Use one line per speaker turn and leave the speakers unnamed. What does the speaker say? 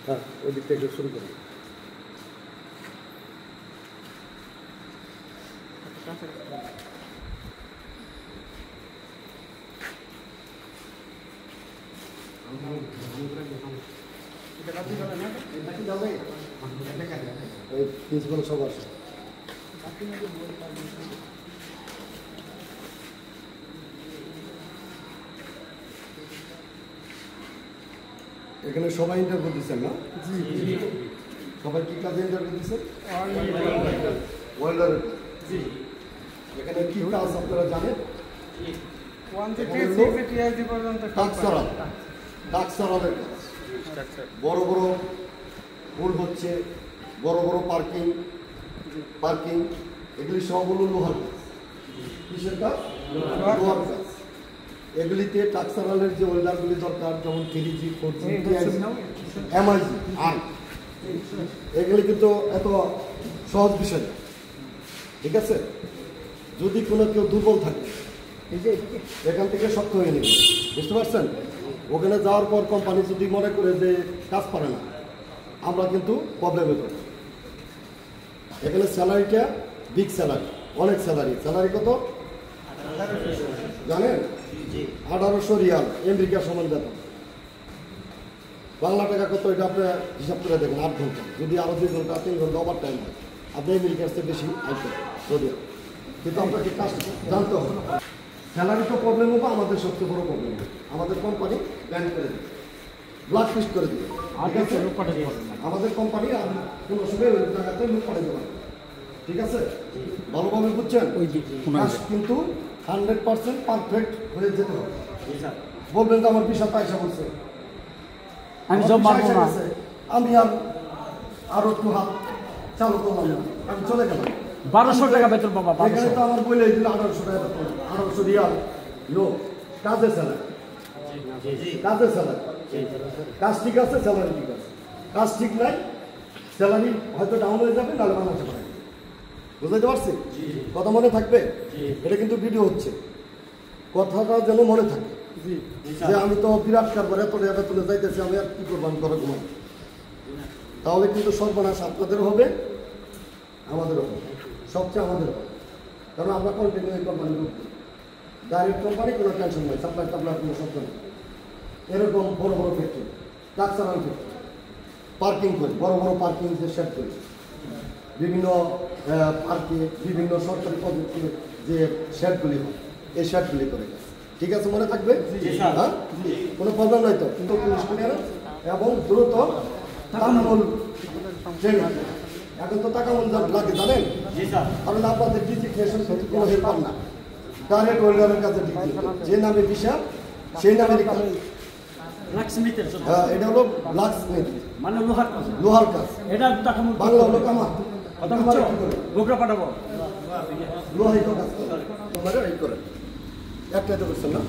হ্যাঁ, ওই দিক থেকে শুরু করি। প্রিন্সিপাল সব আসে। এখানে সবাই ইন্টারভিউ দিচ্ছেন না? সবাই কি কাজে ইন্টারভিউ দিচ্ছেন? ওয়েল্ডার। এখানে কি কাজ আপনারা জানেন? বড় বড় পুল হচ্ছে, বড় বড় পার্কিং এগুলি সব হলো লোহার কাজ। কিসের কাজ? লোহার কাজ। এগুলিতে টাকসারালের যে ওয়েল্ডারগুলি দরকার, যেমন 3G 4G MIG আর এগুলি কিন্তু এত সহজ বিষয় না, ঠিক আছে? যদি কোনো কেউ দুর্বল থাকে এখান থেকে শক্ত হয়ে নেবে, বুঝতে পারছেন? ওখানে যাওয়ার পর কোম্পানি যদি মনে করে যে কাজ পারে না, আমরা কিন্তু প্রবলেমে পড়ি। এখানে স্যালারিটা বিগ স্যালারি, অনেক স্যালারি কত জানেন? 1800 রিয়াল, আমেরিকার সমান বেতন। বাংলা টাকা কত এটা আপনি হিসাব করে দেখুন। 8 ঘন্টা, যদি আরও 2 ঘন্টা 3 ঘন্টা ওভার টাইম হয়, আপনি আমেরিকার চেয়ে বেশি আইতেন যদিও, কিন্তু আপনাকে কাজ জানতে হবে। স্যালারি তো প্রবলেম হবে, আমাদের সবচেয়ে বড় প্রবলেম আমাদের কোম্পানি ব্যান করে দেবে, ব্ল্যাক লিস্ট করে দেবে। আমাদের কোম্পানি আর কোনো সময় ওই জায়গাতে লোক পাঠাতে পারে, ঠিক আছে? ভালোভাবে বুঝছেন? কাজ কিন্তু 100% পারফেক্ট হয়ে যেতে হবে। বলবেন তো আমার বিশাল পয়সা বলছে, আমি সব মারবো না, আমি আরো একটু হাত চালু করলাম না, আমি চলে গেলাম। 1200 টাকা বেতন বাবা। এখানে তো আমার বলে দিল 1800 টাকা বেতন, 1800 রিয়াল। নো, কাজের স্যালারি, কাজ ঠিক আছে, স্যালারি ঠিক আছে। কাজ ঠিক নাই, স্যালারি হয়তো ডাউন হয়ে যাবে, নাহলে বানাতে পারে। বুঝতে পারছি? কথা মনে থাকবে? এটা কিন্তু ভিডিও হচ্ছে, কথাটা যেন মনে থাকে যে আমি তো বিরাট কারবার এত টাকা তুলে যাইতেছি, আমি আর কি করবো, আমি ঘরে ঘুমাবো। তাহলে কিন্তু সর্বনাশ আপনাদেরও হবে, আমাদেরও হবে, সবচেয়ে আমাদের হবে। কারণ আমরা কন্টিনিউ এই কোম্পানি করছি, ডাইরেক্ট কোম্পানি, কোনো টেনশন নেই, সাপ্লাই কোনো শব্দ নেই। এরকম বড় বড় ফ্যাক্টরি, টাকসারাল ফ্যাক্টরি, পার্কিং করি, বড় বড় পার্কিং যে শেড করি, বিভিন্ন পার্কে, বিভিন্ন সরকারি প্রজেক্টে যে শেডগুলি হয়, এই শেডগুলি করে। ঠিক আছে, মনে থাকবে? হ্যাঁ, কোনো প্রবলেম নাই তো? কিন্তু পুলিশ ক্লিয়ারেন্স এবং দ্রুত তাকামূল ট্রেনিং। এখন তো তাকামূল লাগে, জানেন? কারণ আপনাদের ডিজিগ্নেশন কোনো হেল্পার না, ডাইরেক্ট ওয়েল্ডারের কাছে যে নামে ভিসা সেই নামে এটা হলো ব্ল্যাক স্মিথ, মানে লোহার কাজ। এটা বাংলা হলো কামা, গোকরা পাঠাবো, লোহাই তো কাজ করে, তোমার এই করে একটাই তো করছেন না।